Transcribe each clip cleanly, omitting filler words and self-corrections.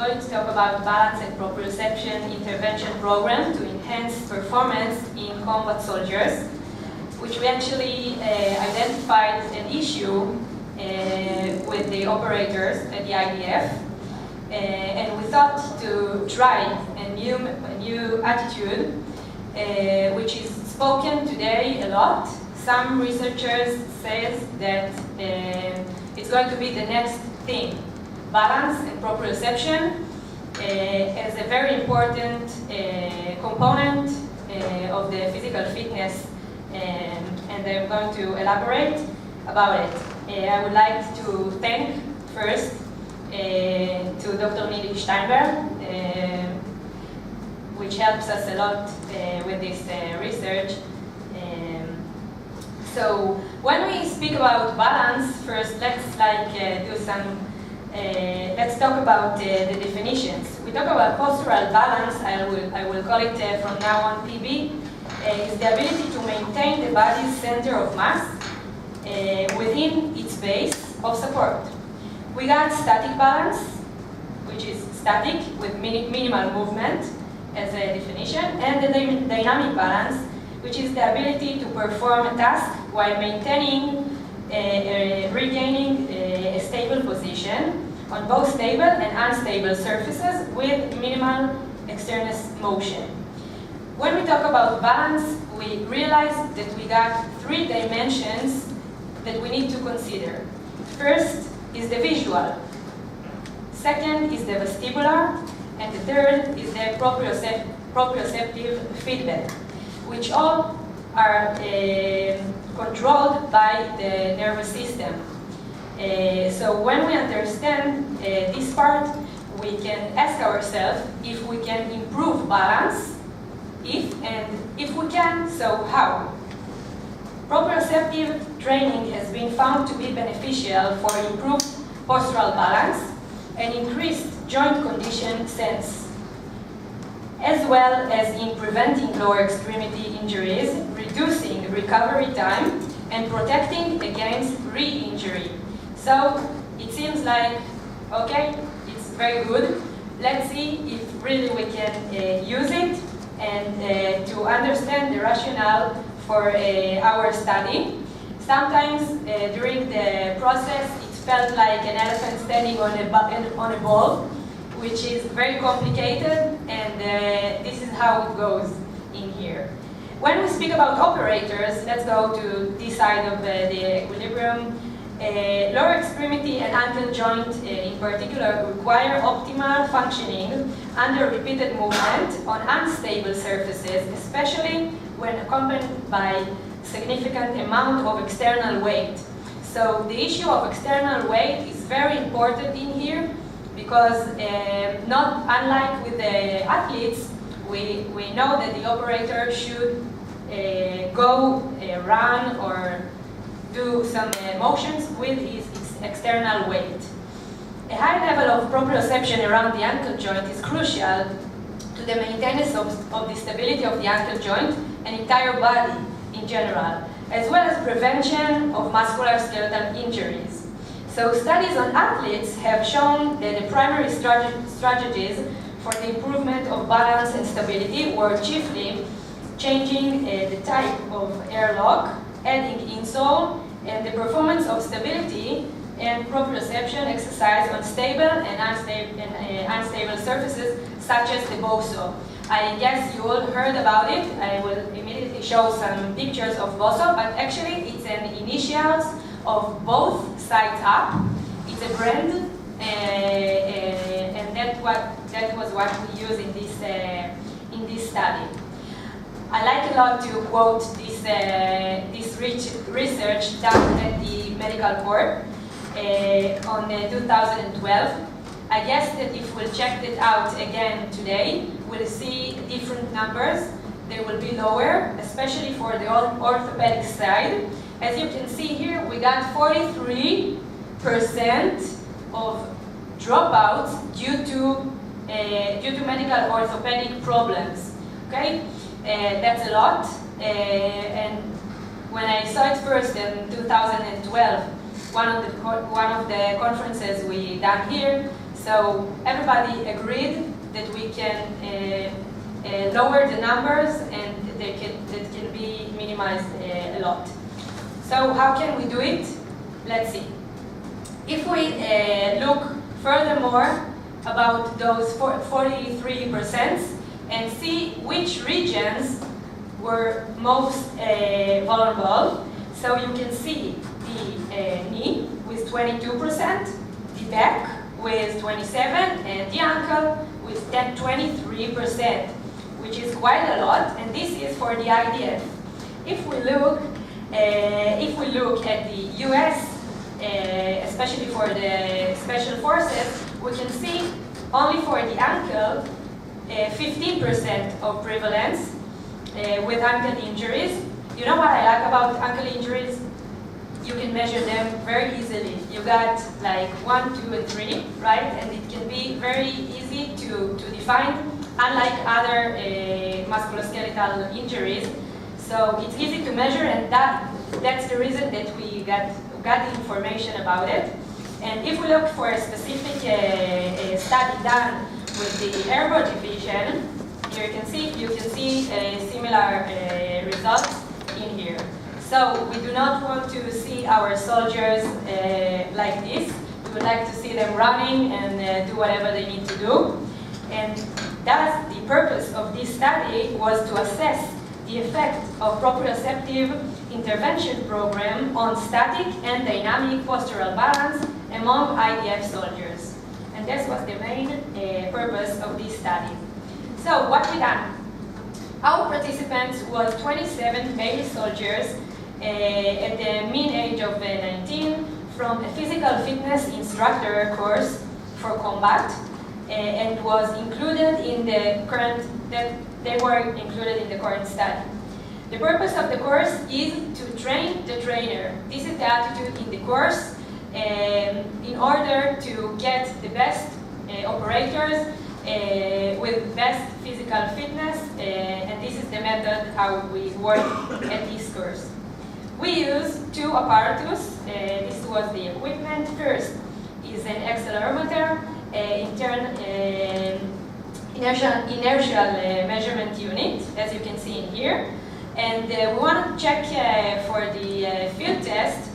going to talk about balance and proprioception intervention program to enhance performance in combat soldiers, which we actually identified an issue with the operators at the IDF, and we thought to try a new attitude, which is spoken today a lot. Some researchers say that it's going to be the next thing. Balance and proprioception as a very important component of the physical fitness, and I'm going to elaborate about it. I would like to thank first to Dr. Nili Steinberg, which helps us a lot with this research. So when we speak about balance, first let's let's talk about the definitions. We talk about postural balance. I will call it from now on PB. Is the ability to maintain the body's center of mass within its base of support. We got static balance, which is static with minimal movement as a definition, and the dynamic balance, which is the ability to perform a task while maintaining, regaining a stable position on both stable and unstable surfaces with minimal external motion. When we talk about balance, we realize that we got 3 dimensions that we need to consider. First is the visual, second is the vestibular, and the third is the proprioceptive feedback, which all are controlled by the nervous system. So when we understand this part, we can ask ourselves if we can improve balance, if we can, so how? Proprioceptive training has been found to be beneficial for improved postural balance and increased joint condition sense, as well as in preventing lower extremity injuries, reducing recovery time, and protecting against re-injury. So it seems like, okay, it's very good. Let's see if really we can use it and to understand the rationale for our study. Sometimes during the process, it felt like an elephant standing on a ball, which is very complicated, and this is how it goes in here. When we speak about operators, let's go to this side of the equilibrium. Lower extremity and ankle joint in particular require optimal functioning under repeated movement on unstable surfaces, especially when accompanied by significant amount of external weight. So the issue of external weight is very important in here, because not unlike with the athletes, we know that the operator should go run or do some motions with his external weight. A high level of proprioception around the ankle joint is crucial to the maintenance of the stability of the ankle joint and entire body in general, as well as prevention of musculoskeletal injuries. So studies on athletes have shown that the primary strategies for the improvement of balance and stability were chiefly changing the type of airlock, adding insole, and the performance of stability and proprioception exercise on stable and unstable surfaces such as the boso. I guess you all heard about it. I will immediately show some pictures of boso, but actually it's an initials of both sides up. It's a brand, and that was what we use in this study. I like a lot to quote this research done at the medical court on 2012. I guess that if we'll check it out again today, we'll see different numbers. They will be lower, especially for the orthopedic side. As you can see here, we got 43% of dropouts due to medical orthopedic problems. Okay, that's a lot. And when I saw it first in 2012, one of the conferences we done here So everybody agreed that we can lower the numbers and that can be minimized a lot. So how can we do it? Let's see. If we look furthermore about those 43% and see which regions were most vulnerable, so you can see the knee with 22%, the back with 27%, and the ankle with 23%, which is quite a lot, and this is for the IDF. If we look at the US, especially for the special forces, we can see only for the ankle 15% of prevalence with ankle injuries. You know what I like about ankle injuries? You can measure them very easily. You got like 1, 2, and 3, right? And it can be very easy to define, unlike other musculoskeletal injuries. So it's easy to measure, and that's the reason that we got the information about it. And if we look for a specific study done with the airborne division, here you can see similar results in here. So we do not want to see our soldiers like this. We would like to see them running and do whatever they need to do. And thus, the purpose of this study was to assess the effect of proprioceptive intervention program on static and dynamic postural balance among IDF soldiers. And this was the main purpose of this study. So what we done? Our participants was 27 male soldiers at the mean age of 19 from a physical fitness instructor course for combat and was included in the current, they were included in the current study. The purpose of the course is to train the trainer. This is the attitude in the course in order to get the best operators with best physical fitness, and this is the method how we work at this course. We use 2 apparatus. This was the equipment. First is an accelerometer, inertial measurement unit, as you can see in here. And we want to check for the field test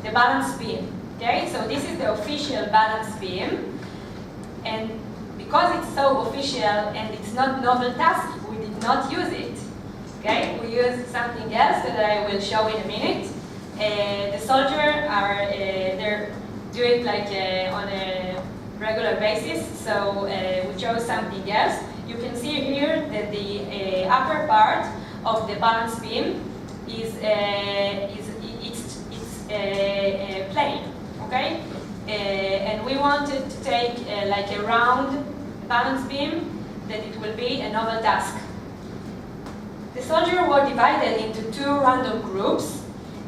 the balance beam. Okay, so this is the official balance beam, and because it's so official and it's not novel task, we did not use it. Okay, we used something else that I will show in a minute. The soldiers are they do it like on a regular basis, so we chose something else. You can see here that the upper part of the balance beam is plain. Okay, and we wanted to take like a round balance beam that it will be a novel task. The soldiers were divided into 2 random groups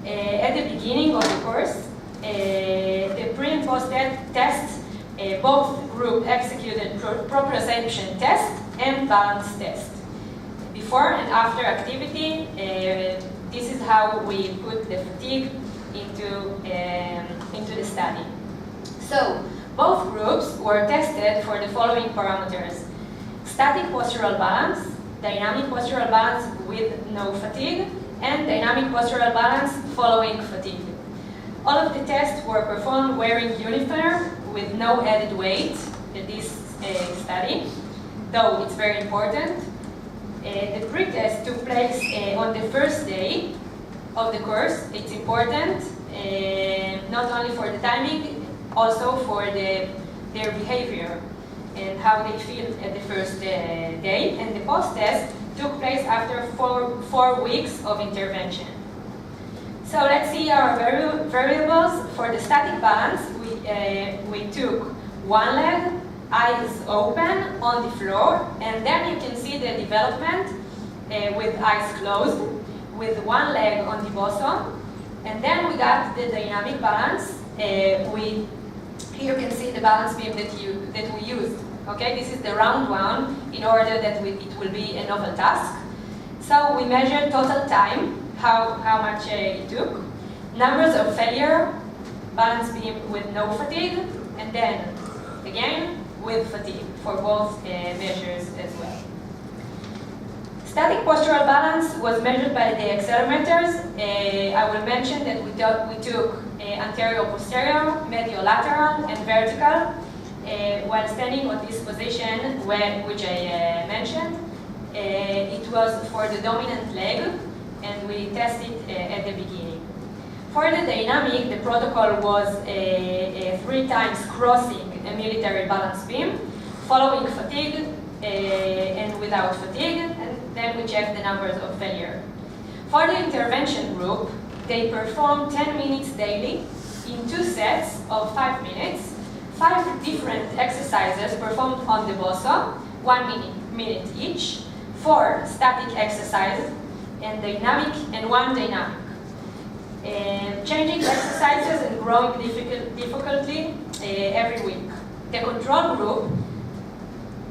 at the beginning of the course. The pre and post test, both groups executed proprioception test and balance test. Before and after activity, this is how we put the fatigue into the study. So both groups were tested for the following parameters: static postural balance, dynamic postural balance with no fatigue, and dynamic postural balance following fatigue. All of the tests were performed wearing uniform with no added weight in this study, though it's very important. The pre-test took place on the first day of the course. It's important, not only for the timing, also for their behavior and how they feel at the first day. And the post-test took place after four weeks of intervention. So let's see our variables. For the static balance, we took one leg, eyes open on the floor, and then you can see the development with eyes closed, with one leg on the bosom. And then we got the dynamic balance. Here you can see the balance beam that we used. Okay, this is the round one in order that it will be a novel task. So we measured total time, how much it took, numbers of failure, balance beam with no fatigue, and then again with fatigue for both measures as well. Static postural balance was measured by the accelerometers. I will mention that we took anterior-posterior, medial-lateral, and vertical while standing on this position, which I mentioned. It was for the dominant leg, and we tested at the beginning. For the dynamic, the protocol was 3 times crossing a military balance beam, following fatigue and without fatigue, and then we checked the numbers of failure. For the intervention group, they performed 10 minutes daily in 2 sets of 5 minutes, 5 different exercises performed on the bosso, 1 minute each, 4 static exercises, and 1 dynamic. Changing exercises and growing difficultly every week. The control group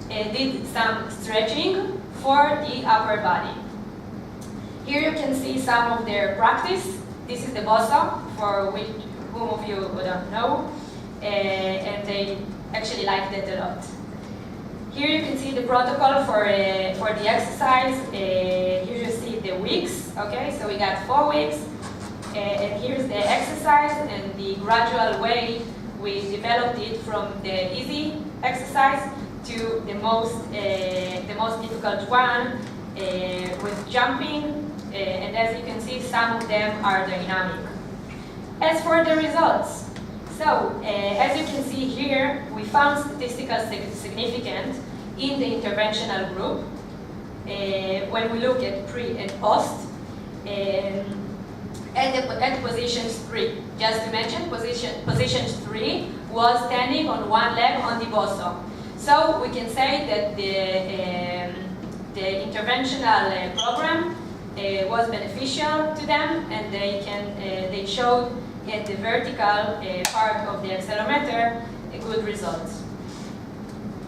did some stretching for the upper body. Here you can see some of their practice. This is the bosso, for whom of you don't know, and they actually liked it a lot. Here you can see the protocol for the exercise. Here you see the weeks. Okay, so we got 4 weeks, and here's the exercise and the gradual way we developed it from the easy exercise to the most difficult one with jumping, and as you can see, some of them are dynamic. As for the results, so as you can see here, we found statistical significance in the interventional group when we look at pre and post. At positions 3, just to mention, position 3 was standing on 1 leg on the bosso. So we can say that the interventional program was beneficial to them, and they showed at the vertical part of the accelerometer a good result.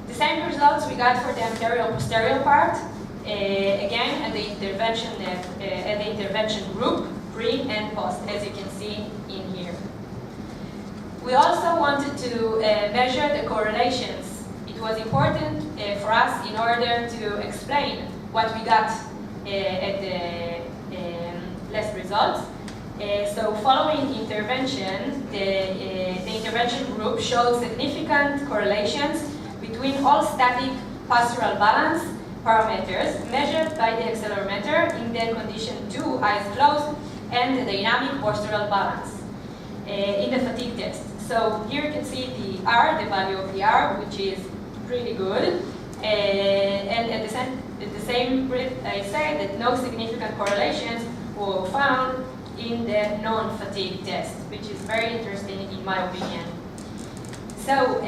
The same results we got for the anterior-posterior part, again at the intervention group, pre and post, as you can see in here. We also wanted to measure the correlations. It was important for us in order to explain what we got at the last results. So following intervention, the intervention group showed significant correlations between all static postural balance parameters measured by the accelerometer in the condition 2, eyes closed, and the dynamic postural balance in the fatigue test. So here you can see the R, the value of the R, which is pretty good. And at the same breath, I say that no significant correlations were found in the non-fatigue test, which is very interesting in my opinion. So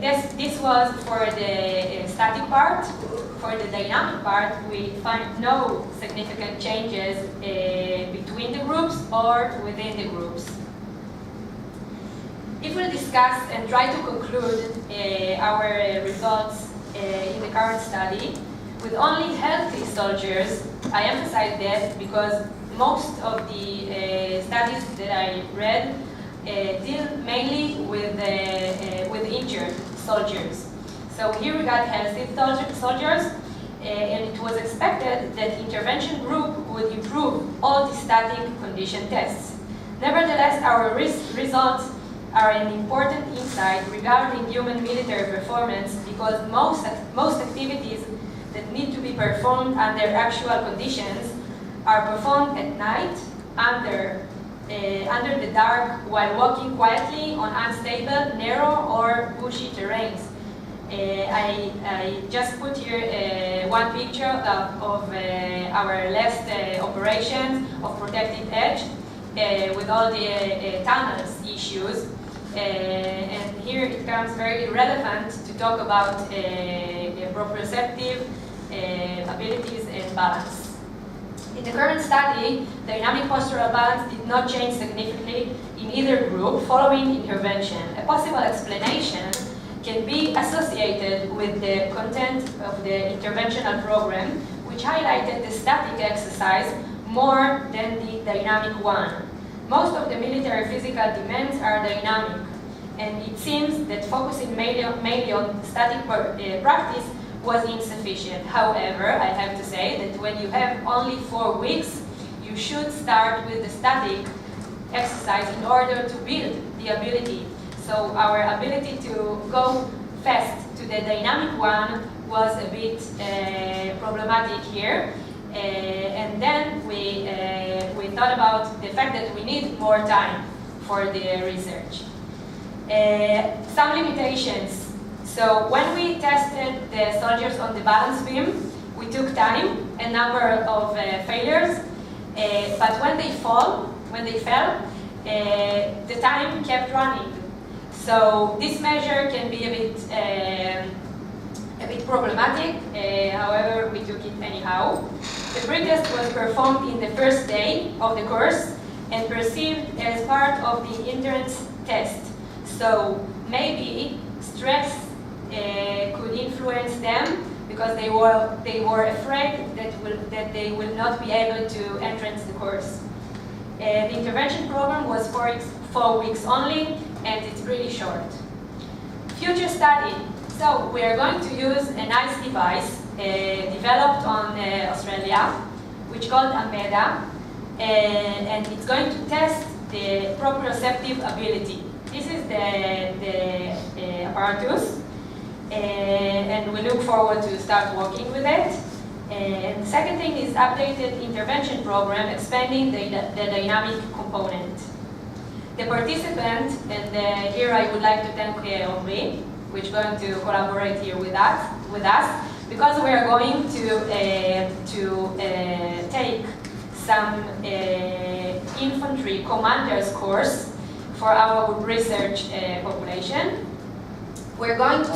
this was for the static part. For the dynamic part, we find no significant changes between the groups or within the groups. If we discuss and try to conclude our results in the current study, with only healthy soldiers, I emphasize that because most of the studies that I read deal mainly with injured soldiers. So here we got healthy soldiers, and it was expected that intervention group would improve all the static condition tests. Nevertheless, our results are an important insight regarding human military performance because most activities that need to be performed under actual conditions are performed at night under the dark while walking quietly on unstable, narrow or bushy terrains. I just put here one picture of our last operations of protective edge with all the tunnels issues. And here it becomes very relevant to talk about proprioceptive abilities and balance. In the current study, dynamic postural balance did not change significantly in either group following intervention. A possible explanation can be associated with the content of the interventional program, which highlighted the static exercise more than the dynamic one. Most of the military physical demands are dynamic, and it seems that focusing mainly on static practice was insufficient. However, I have to say that when you have only 4 weeks, you should start with the static exercise in order to build the ability. So our ability to go fast to the dynamic one was a bit problematic here. And then we thought about the fact that we need more time for the research. Some limitations. So when we tested the soldiers on the balance beam, we took time, a number of failures, but when they fell, the time kept running. So this measure can be a bit problematic. However, we took it anyhow. The pretest was performed in the first day of the course and perceived as part of the entrance test. So maybe stress could influence them because they were afraid that they will not be able to entrance the course. The intervention program was 4 weeks only, and it's pretty short. Future study. So we are going to use a nice device developed on Australia, which is called AMEDA, and it's going to test the proprioceptive ability. This is the apparatus, and we look forward to start working with it. And the second thing is updated intervention program expanding the dynamic component. The participant, and here I would like to thank Omri, which is going to collaborate here with us, because we are going to take some infantry commanders course for our research population. We're going to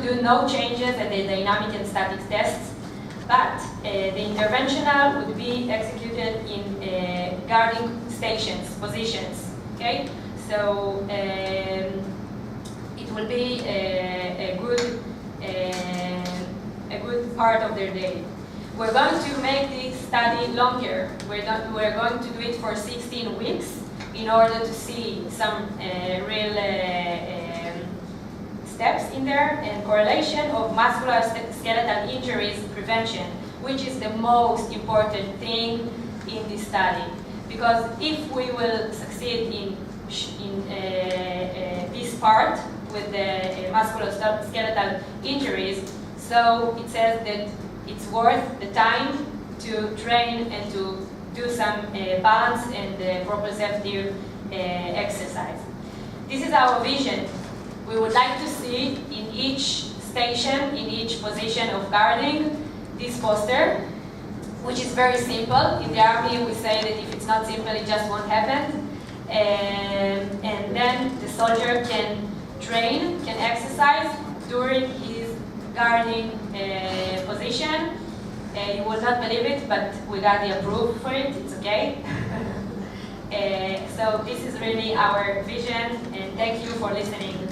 do no changes at the dynamic and static tests, but the interventional would be executed in guarding stations, positions. Okay, so it will be a good part of their day. We're going to make this study longer. We're going to do it for 16 weeks in order to see some real steps in there and correlation of musculoskeletal injuries prevention, which is the most important thing in this study. Because if we will succeed in this part with the musculoskeletal injuries, so it says that it's worth the time to train and to do some balance and proprioceptive exercise. This is our vision. We would like to see in each station, in each position of guarding, this poster, which is very simple. In the army, we say that if it's not simple, it just won't happen. And then the soldier can train, can exercise during his guarding position. You will not believe it, but we got the approval for it. It's okay. So this is really our vision, and thank you for listening.